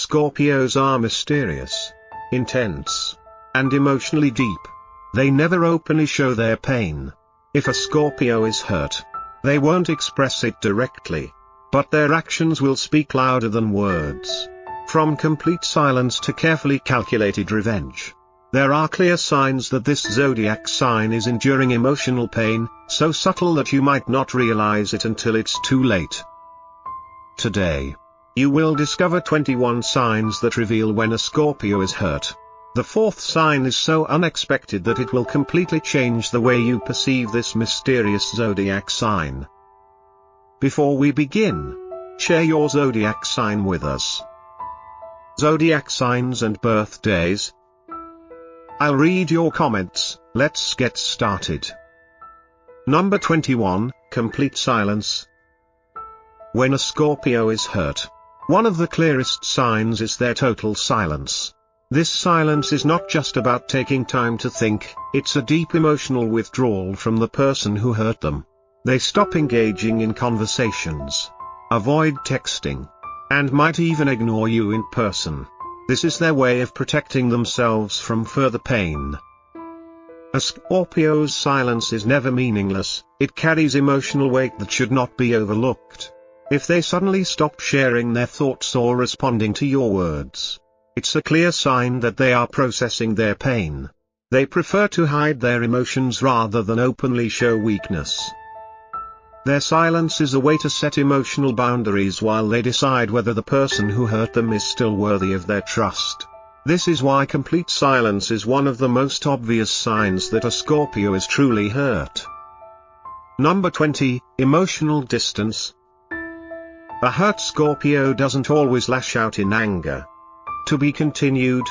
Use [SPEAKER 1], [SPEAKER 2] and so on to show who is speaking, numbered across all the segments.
[SPEAKER 1] Scorpios are mysterious, intense, and emotionally deep. They never openly show their pain. If a Scorpio is hurt, they won't express it directly, but their actions will speak louder than words. From complete silence to carefully calculated revenge. There are clear signs that this zodiac sign is enduring emotional pain, so subtle that you might not realize it until it's too late. Today, you will discover 21 signs that reveal when a Scorpio is hurt. The fourth sign is so unexpected that it will completely change the way you perceive this mysterious zodiac sign. Before we begin, share your zodiac sign with us. Zodiac signs and birthdays. I'll read your comments. Let's get started. Number 21, complete silence. When a Scorpio is hurt, one of the clearest signs is their total silence. This silence is not just about taking time to think, it's a deep emotional withdrawal from the person who hurt them. They stop engaging in conversations, avoid texting, and might even ignore you in person. This is their way of protecting themselves from further pain. A Scorpio's silence is never meaningless, it carries emotional weight that should not be overlooked. If they suddenly stop sharing their thoughts or responding to your words, it's a clear sign that they are processing their pain. They prefer to hide their emotions rather than openly show weakness. Their silence is a way to set emotional boundaries while they decide whether the person who hurt them is still worthy of their trust. This is why complete silence is one of the most obvious signs that a Scorpio is truly hurt. Number 20, emotional distance. A hurt Scorpio doesn't always lash out in anger, to be continued,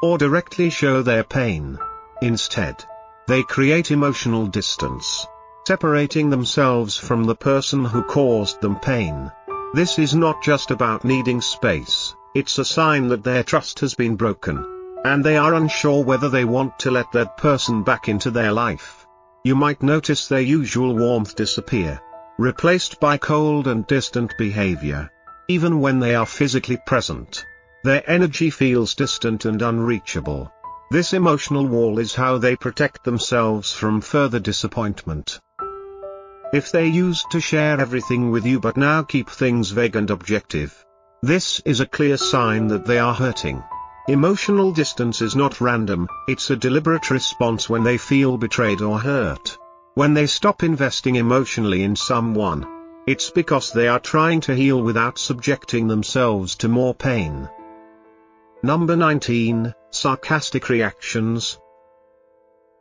[SPEAKER 1] or directly show their pain. Instead, they create emotional distance, separating themselves from the person who caused them pain. This is not just about needing space, it's a sign that their trust has been broken, and they are unsure whether they want to let that person back into their life. You might notice their usual warmth disappear, replaced by cold and distant behavior. Even when they are physically present, their energy feels distant and unreachable. This emotional wall is how they protect themselves from further disappointment. If they used to share everything with you but now keep things vague and objective, this is a clear sign that they are hurting. Emotional distance is not random, it's a deliberate response when they feel betrayed or hurt. When they stop investing emotionally in someone, it's because they are trying to heal without subjecting themselves to more pain. Number 19, sarcastic reactions.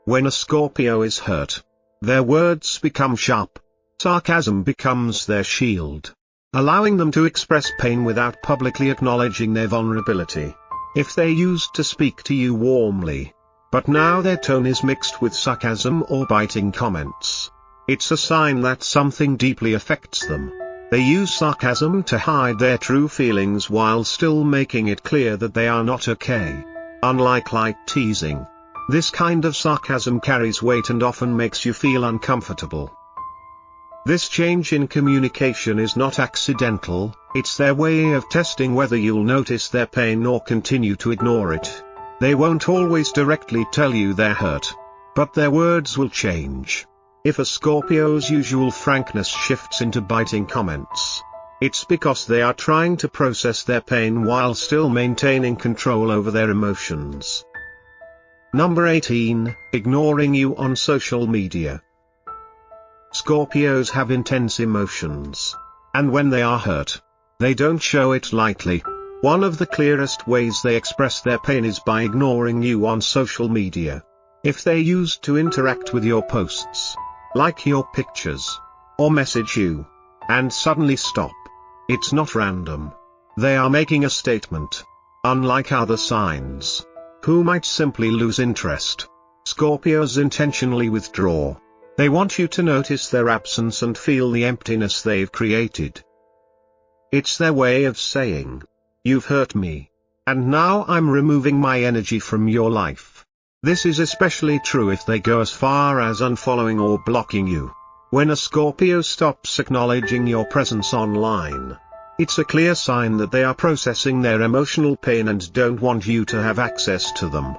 [SPEAKER 1] When a Scorpio is hurt, their words become sharp. Sarcasm becomes their shield, allowing them to express pain without publicly acknowledging their vulnerability. If they used to speak to you warmly, but now their tone is mixed with sarcasm or biting comments, it's a sign that something deeply affects them. They use sarcasm to hide their true feelings while still making it clear that they are not okay. Unlike light teasing, this kind of sarcasm carries weight and often makes you feel uncomfortable. This change in communication is not accidental, it's their way of testing whether you'll notice their pain or continue to ignore it. They won't always directly tell you they're hurt, but their words will change. If a Scorpio's usual frankness shifts into biting comments, it's because they are trying to process their pain while still maintaining control over their emotions. Number 18, ignoring you on social media. Scorpios have intense emotions, and when they are hurt, they don't show it lightly. One of the clearest ways they express their pain is by ignoring you on social media. If they used to interact with your posts, like your pictures, or message you, and suddenly stop, it's not random. They are making a statement. Unlike other signs, who might simply lose interest, Scorpios intentionally withdraw. They want you to notice their absence and feel the emptiness they've created. It's their way of saying, "You've hurt me, and now I'm removing my energy from your life." This is especially true if they go as far as unfollowing or blocking you. When a Scorpio stops acknowledging your presence online, It's a clear sign that they are processing their emotional pain and don't want you to have access to them.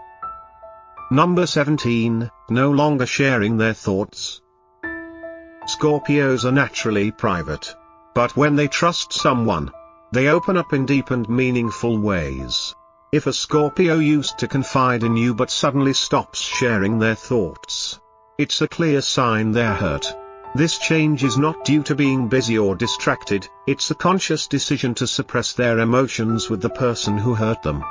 [SPEAKER 1] Number 17, no longer sharing their thoughts. Scorpios are naturally private. But when they trust someone, they open up in deep and meaningful ways. If a Scorpio used to confide in you but suddenly stops sharing their thoughts, it's a clear sign they're hurt. This change is not due to being busy or distracted, it's a conscious decision to suppress their emotions with the person who hurt them.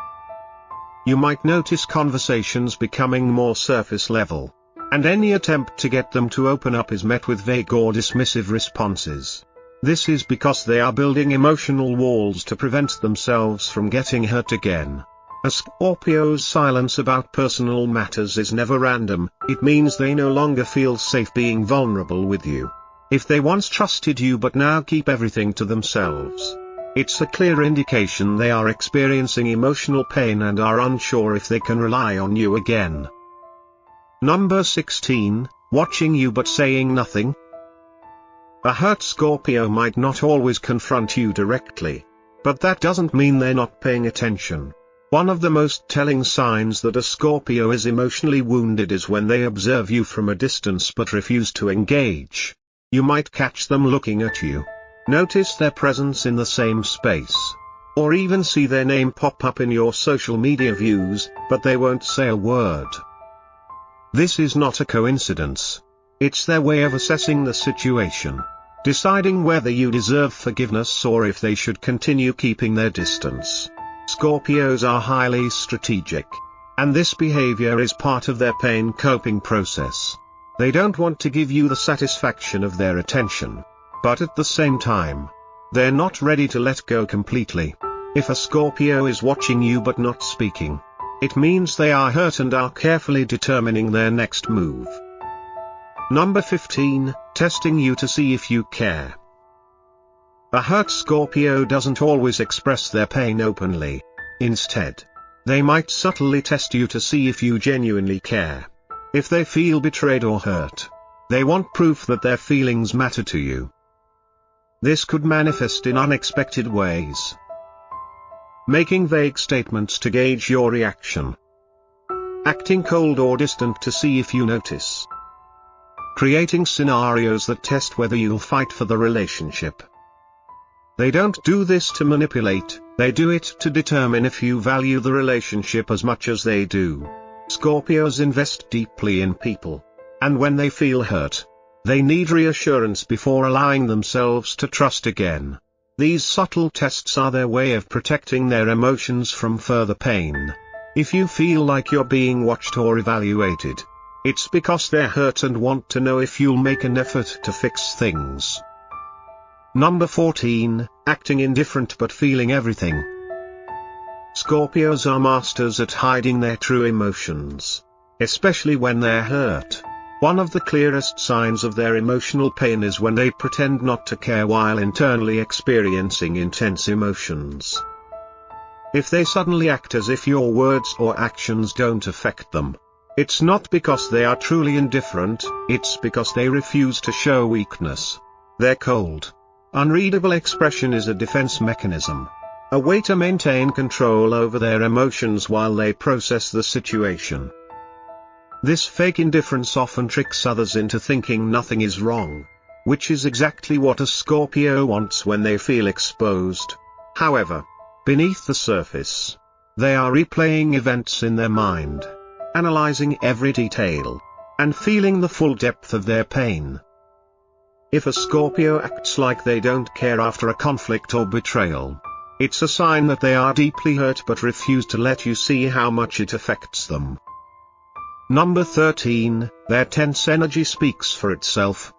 [SPEAKER 1] You might notice conversations becoming more surface level, and any attempt to get them to open up is met with vague or dismissive responses. This is because they are building emotional walls to prevent themselves from getting hurt again. A Scorpio's silence about personal matters is never random, it means they no longer feel safe being vulnerable with you. If they once trusted you but now keep everything to themselves, it's a clear indication they are experiencing emotional pain and are unsure if they can rely on you again. Number 16, watching you but saying nothing. A hurt Scorpio might not always confront you directly, but that doesn't mean they're not paying attention. One of the most telling signs that a Scorpio is emotionally wounded is when they observe you from a distance but refuse to engage. You might catch them looking at you, notice their presence in the same space, or even see their name pop up in your social media views, but they won't say a word. This is not a coincidence. It's their way of assessing the situation, deciding whether you deserve forgiveness or if they should continue keeping their distance. Scorpios are highly strategic, and this behavior is part of their pain coping process. They don't want to give you the satisfaction of their attention, but at the same time, they're not ready to let go completely. If a Scorpio is watching you but not speaking, it means they are hurt and are carefully determining their next move. Number 15, testing you to see if you care. A hurt Scorpio doesn't always express their pain openly. Instead, they might subtly test you to see if you genuinely care. If they feel betrayed or hurt, they want proof that their feelings matter to you. This could manifest in unexpected ways. Making vague statements to gauge your reaction. Acting cold or distant to see if you notice. Creating scenarios that test whether you'll fight for the relationship. They don't do this to manipulate, they do it to determine if you value the relationship as much as they do. Scorpios invest deeply in people, and when they feel hurt, they need reassurance before allowing themselves to trust again. These subtle tests are their way of protecting their emotions from further pain. If you feel like you're being watched or evaluated, it's because they're hurt and want to know if you'll make an effort to fix things. Number 14, acting indifferent but feeling everything. Scorpios are masters at hiding their true emotions, especially when they're hurt. One of the clearest signs of their emotional pain is when they pretend not to care while internally experiencing intense emotions. If they suddenly act as if your words or actions don't affect them, it's not because they are truly indifferent, it's because they refuse to show weakness. Their cold, unreadable expression is a defense mechanism, a way to maintain control over their emotions while they process the situation. This fake indifference often tricks others into thinking nothing is wrong, which is exactly what a Scorpio wants when they feel exposed. However, beneath the surface, they are replaying events in their mind, analyzing every detail, and feeling the full depth of their pain. If a Scorpio acts like they don't care after a conflict or betrayal, it's a sign that they are deeply hurt but refuse to let you see how much it affects them. Number 13, their tense energy speaks for itself.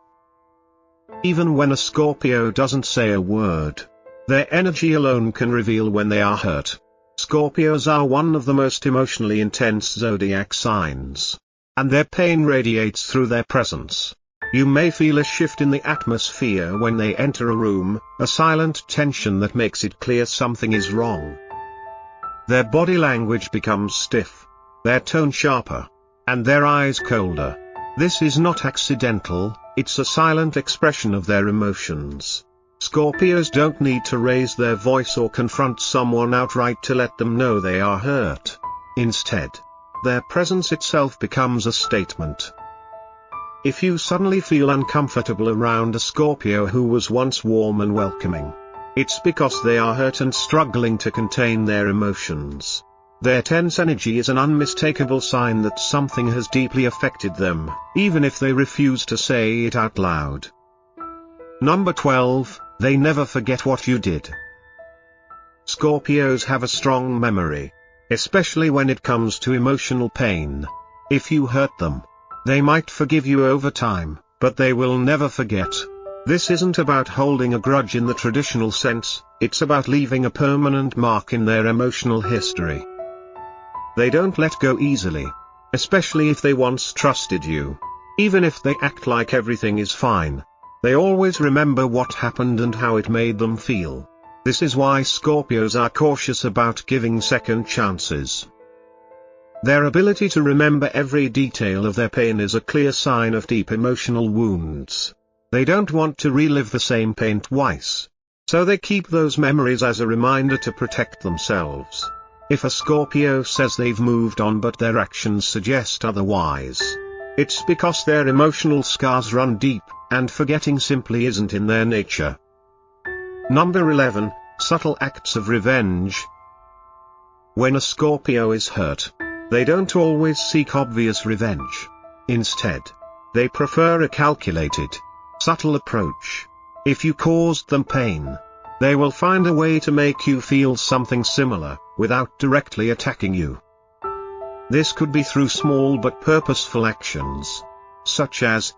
[SPEAKER 1] Even when a Scorpio doesn't say a word, their energy alone can reveal when they are hurt. Scorpios are one of the most emotionally intense zodiac signs, and their pain radiates through their presence. You may feel a shift in the atmosphere when they enter a room, a silent tension that makes it clear something is wrong. Their body language becomes stiff, their tone sharper, and their eyes colder. This is not accidental, it's a silent expression of their emotions. Scorpios don't need to raise their voice or confront someone outright to let them know they are hurt. Instead, their presence itself becomes a statement. If you suddenly feel uncomfortable around a Scorpio who was once warm and welcoming, it's because they are hurt and struggling to contain their emotions. Their tense energy is an unmistakable sign that something has deeply affected them, even if they refuse to say it out loud. Number 12, they never forget what you did. Scorpios have a strong memory, especially when it comes to emotional pain. If you hurt them, they might forgive you over time, but they will never forget. This isn't about holding a grudge in the traditional sense, it's about leaving a permanent mark in their emotional history. They don't let go easily, especially if they once trusted you. Even if they act like everything is fine, they always remember what happened and how it made them feel. This is why Scorpios are cautious about giving second chances. Their ability to remember every detail of their pain is a clear sign of deep emotional wounds. They don't want to relive the same pain twice, so they keep those memories as a reminder to protect themselves. If a Scorpio says they've moved on but their actions suggest otherwise, it's because their emotional scars run deep, and forgetting simply isn't in their nature. Number 11, subtle acts of revenge. When a Scorpio is hurt, they don't always seek obvious revenge. Instead, they prefer a calculated, subtle approach. If you caused them pain, they will find a way to make you feel something similar, without directly attacking you. This could be through small but purposeful actions, such as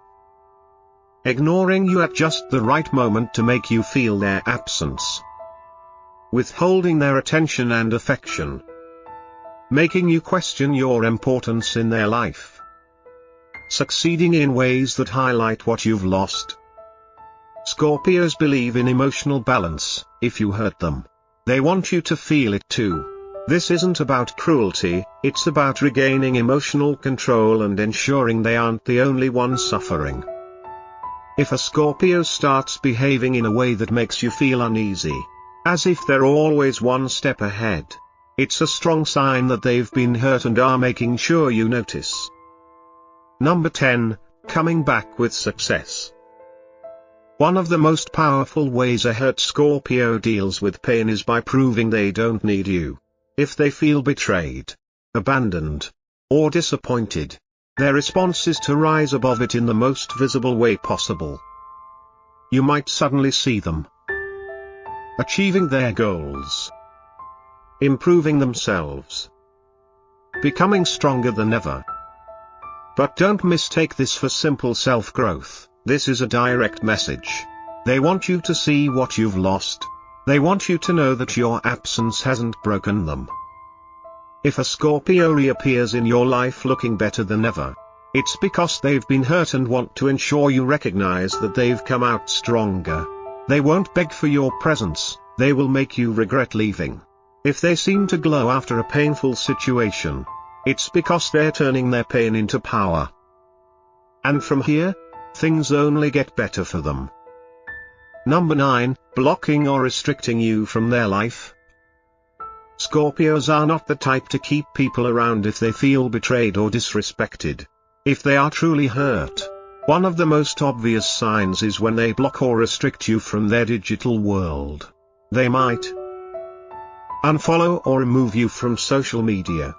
[SPEAKER 1] ignoring you at just the right moment to make you feel their absence, withholding their attention and affection, making you question your importance in their life, succeeding in ways that highlight what you've lost. Scorpios believe in emotional balance. If you hurt them, they want you to feel it too. This isn't about cruelty, it's about regaining emotional control and ensuring they aren't the only one suffering. If a Scorpio starts behaving in a way that makes you feel uneasy, as if they're always one step ahead, it's a strong sign that they've been hurt and are making sure you notice. Number 10, coming back with success. One of the most powerful ways a hurt Scorpio deals with pain is by proving they don't need you. If they feel betrayed, abandoned, or disappointed, their response is to rise above it in the most visible way possible. You might suddenly see them achieving their goals, improving themselves, becoming stronger than ever. But don't mistake this for simple self-growth. This is a direct message. They want you to see what you've lost. They want you to know that your absence hasn't broken them. If a Scorpio reappears in your life looking better than ever, it's because they've been hurt and want to ensure you recognize that they've come out stronger. They won't beg for your presence, they will make you regret leaving. If they seem to glow after a painful situation, it's because they're turning their pain into power. And from here, things only get better for them. Number 9, blocking or restricting you from their life. Scorpios are not the type to keep people around if they feel betrayed or disrespected. If they are truly hurt, one of the most obvious signs is when they block or restrict you from their digital world. They might unfollow or remove you from social media,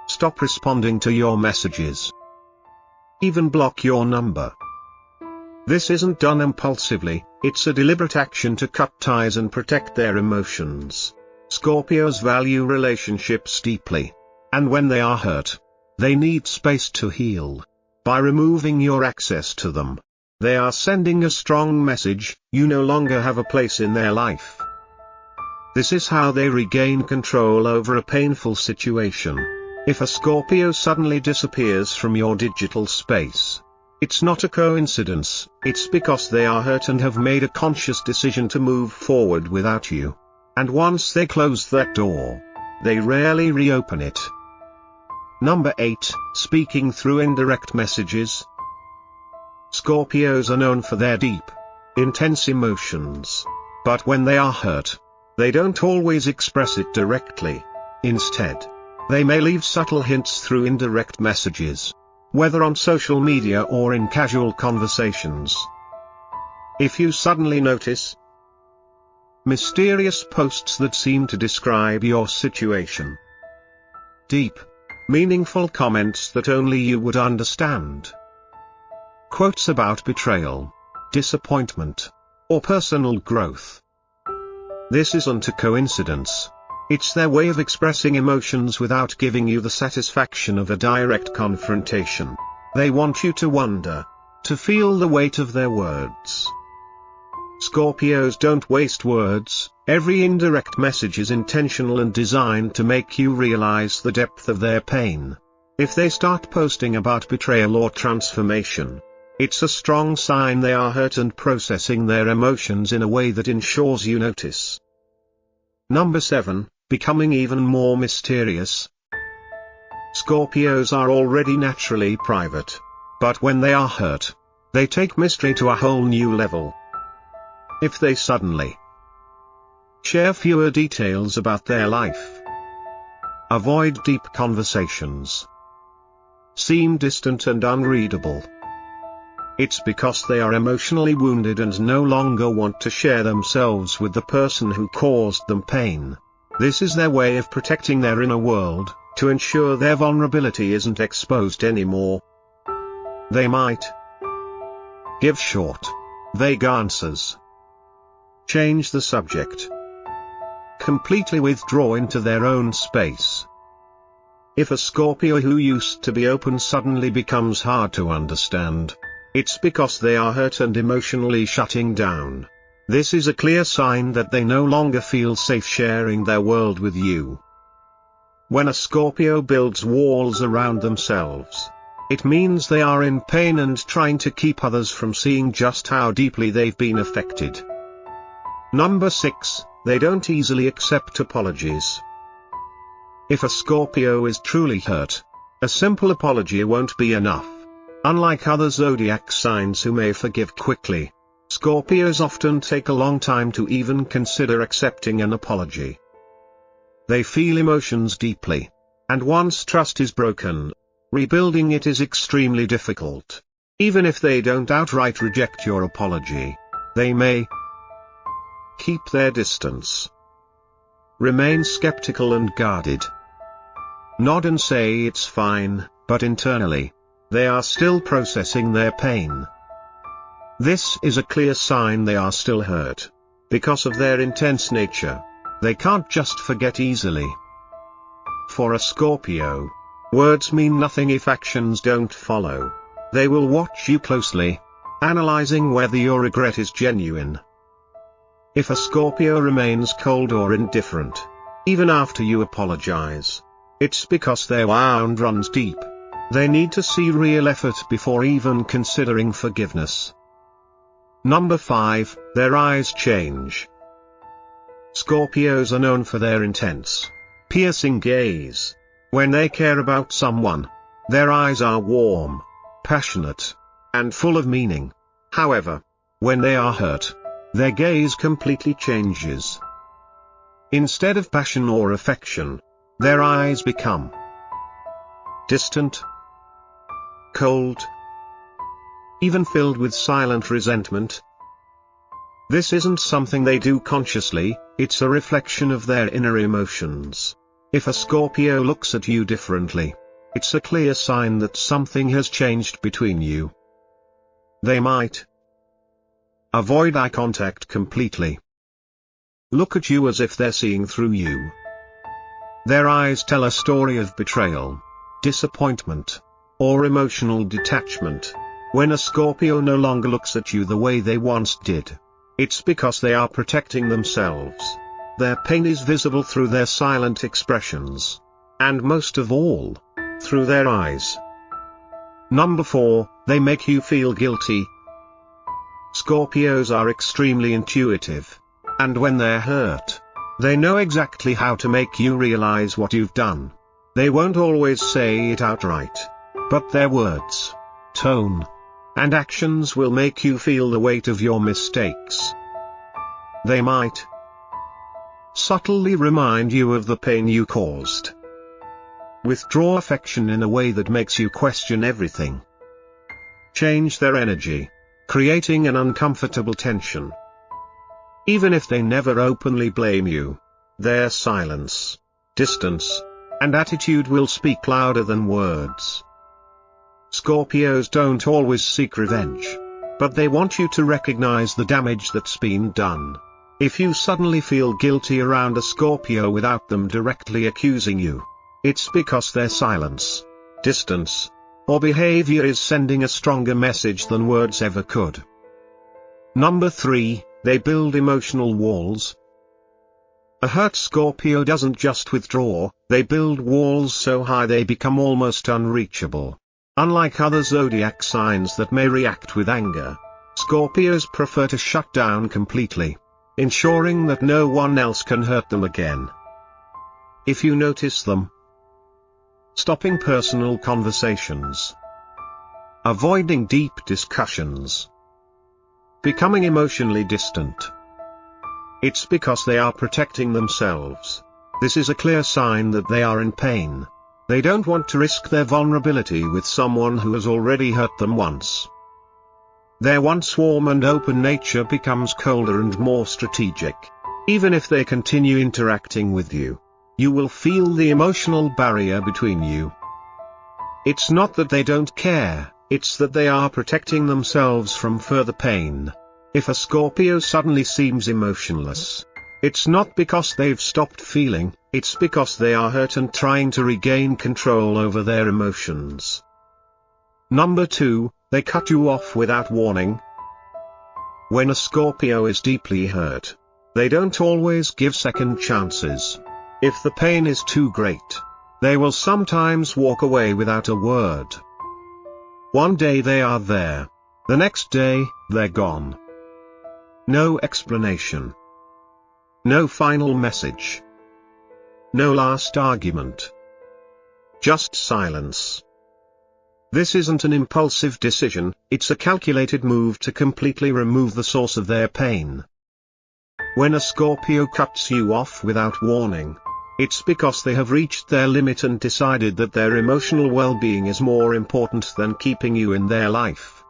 [SPEAKER 1] stop responding to your messages, even block your number. This isn't done impulsively, it's a deliberate action to cut ties and protect their emotions. Scorpios value relationships deeply, and when they are hurt, they need space to heal. By removing your access to them, they are sending a strong message: you no longer have a place in their life. This is how they regain control over a painful situation. If a Scorpio suddenly disappears from your digital space, it's not a coincidence, it's because they are hurt and have made a conscious decision to move forward without you. And once they close that door, they rarely reopen it. Number 8, speaking through indirect messages. Scorpios are known for their deep, intense emotions. But when they are hurt, they don't always express it directly. Instead, they may leave subtle hints through indirect messages, whether on social media or in casual conversations. If you suddenly notice mysterious posts that seem to describe your situation, deep, meaningful comments that only you would understand, quotes about betrayal, disappointment, or personal growth, this isn't a coincidence. It's their way of expressing emotions without giving you the satisfaction of a direct confrontation. They want you to wonder, to feel the weight of their words. Scorpios don't waste words. Every indirect message is intentional and designed to make you realize the depth of their pain. If they start posting about betrayal or transformation, it's a strong sign they are hurt and processing their emotions in a way that ensures you notice. Number 7. Becoming even more mysterious. Scorpios are already naturally private, but when they are hurt, they take mystery to a whole new level. If they suddenly share fewer details about their life, avoid deep conversations, seem distant and unreadable, it's because they are emotionally wounded and no longer want to share themselves with the person who caused them pain. This is their way of protecting their inner world, to ensure their vulnerability isn't exposed anymore. They might give short, vague answers, change the subject, completely withdraw into their own space. If a Scorpio who used to be open suddenly becomes hard to understand, it's because they are hurt and emotionally shutting down. This is a clear sign that they no longer feel safe sharing their world with you. When a Scorpio builds walls around themselves, it means they are in pain and trying to keep others from seeing just how deeply they've been affected. Number 6. They don't easily accept apologies. If a Scorpio is truly hurt, a simple apology won't be enough. Unlike other zodiac signs who may forgive quickly, Scorpios often take a long time to even consider accepting an apology. They feel emotions deeply, and once trust is broken, rebuilding it is extremely difficult. Even if they don't outright reject your apology, they may keep their distance, remain skeptical and guarded, nod and say it's fine, but internally, they are still processing their pain. This is a clear sign they are still hurt. Because of their intense nature, they can't just forget easily. For a Scorpio, words mean nothing if actions don't follow. They will watch you closely, analyzing whether your regret is genuine. If a Scorpio remains cold or indifferent, even after you apologize, it's because their wound runs deep. They need to see real effort before even considering forgiveness. Number 5. Their eyes change. Scorpios are known for their intense, piercing gaze. When they care about someone, their eyes are warm, passionate, and full of meaning. However, when they are hurt, their gaze completely changes. Instead of passion or affection, their eyes become distant, cold, even filled with silent resentment. This isn't something they do consciously, it's a reflection of their inner emotions. If a Scorpio looks at you differently, it's a clear sign that something has changed between you. They might avoid eye contact completely, look at you as if they're seeing through you. Their eyes tell a story of betrayal, disappointment, or emotional detachment. When a Scorpio no longer looks at you the way they once did, it's because they are protecting themselves. Their pain is visible through their silent expressions, and most of all, through their eyes. Number 4, they make you feel guilty. Scorpios are extremely intuitive, and when they're hurt, they know exactly how to make you realize what you've done. They won't always say it outright, but their words, tone, and actions will make you feel the weight of your mistakes. They might subtly remind you of the pain you caused. Withdraw affection in a way that makes you question everything. Change their energy, creating an uncomfortable tension. Even if they never openly blame you, their silence, distance, and attitude will speak louder than words. Scorpios don't always seek revenge, but they want you to recognize the damage that's been done. If you suddenly feel guilty around a Scorpio without them directly accusing you, it's because their silence, distance, or behavior is sending a stronger message than words ever could. Number 3, they build emotional walls. A hurt Scorpio doesn't just withdraw, they build walls so high they become almost unreachable. Unlike other zodiac signs that may react with anger, Scorpios prefer to shut down completely, ensuring that no one else can hurt them again. If you notice them stopping personal conversations, avoiding deep discussions, becoming emotionally distant, it's because they are protecting themselves. This is a clear sign that they are in pain. They don't want to risk their vulnerability with someone who has already hurt them once. Their once warm and open nature becomes colder and more strategic. Even if they continue interacting with you, you will feel the emotional barrier between you. It's not that they don't care, it's that they are protecting themselves from further pain. If a Scorpio suddenly seems emotionless, it's not because they've stopped feeling, it's because they are hurt and trying to regain control over their emotions. Number 2, they cut you off without warning. When a Scorpio is deeply hurt, they don't always give second chances. If the pain is too great, they will sometimes walk away without a word. One day they are there, the next day, they're gone. No explanation. No final message. No last argument. Just silence. This isn't an impulsive decision, it's a calculated move to completely remove the source of their pain. When a Scorpio cuts you off without warning, it's because they have reached their limit and decided that their emotional well-being is more important than keeping you in their life.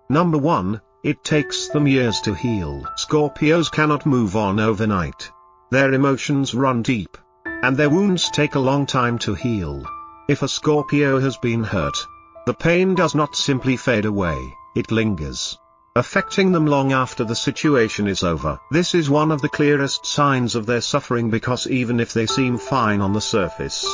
[SPEAKER 1] Number 1, it takes them years to heal. Scorpios cannot move on overnight. Their emotions run deep, and their wounds take a long time to heal. If a Scorpio has been hurt, the pain does not simply fade away, it lingers, affecting them long after the situation is over. This is one of the clearest signs of their suffering because even if they seem fine on the surface,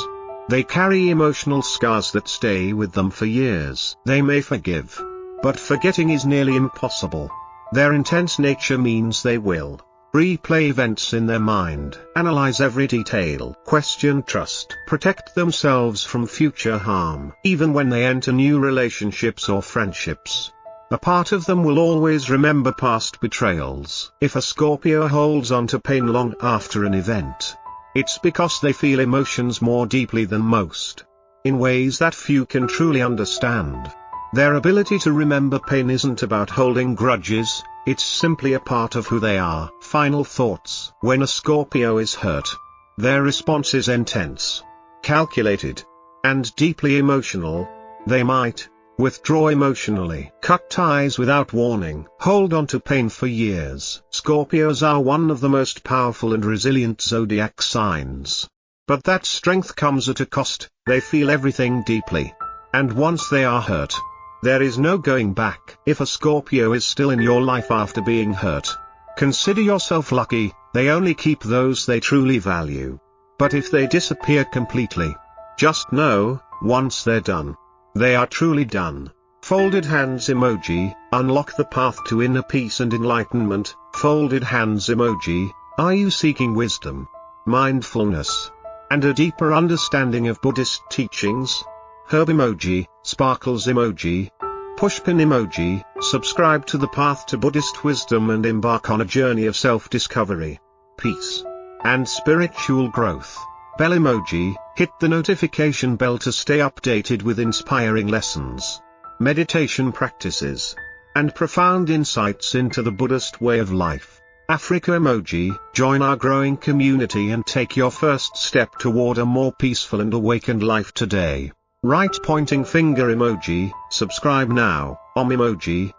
[SPEAKER 1] they carry emotional scars that stay with them for years. They may forgive, but forgetting is nearly impossible. Their intense nature means they will replay events in their mind, analyze every detail, question trust, protect themselves from future harm. Even when they enter new relationships or friendships, a part of them will always remember past betrayals. If a Scorpio holds on to pain long after an event, it's because they feel emotions more deeply than most, in ways that few can truly understand. Their ability to remember pain isn't about holding grudges, it's simply a part of who they are. Final thoughts. When a Scorpio is hurt, their response is intense, calculated, and deeply emotional. They might withdraw emotionally, cut ties without warning, hold on to pain for years. Scorpios are one of the most powerful and resilient zodiac signs. But that strength comes at a cost. They feel everything deeply, and once they are hurt, there is no going back. If a Scorpio is still in your life after being hurt, consider yourself lucky. They only keep those they truly value. But if they disappear completely, just know, once they're done, they are truly done. Folded hands emoji. Unlock the path to inner peace and enlightenment. Folded hands emoji. Are you seeking wisdom, mindfulness, and a deeper understanding of Buddhist teachings? Herb emoji, sparkles emoji, pushpin emoji. Subscribe to the path to Buddhist wisdom and embark on a journey of self-discovery, peace, and spiritual growth. Bell emoji. Hit the notification bell to stay updated with inspiring lessons. meditation practices, and profound insights into the Buddhist way of life. Africa emoji, join our growing community and take your first step toward a more peaceful and awakened life today. Right pointing finger emoji, subscribe now. Emoji,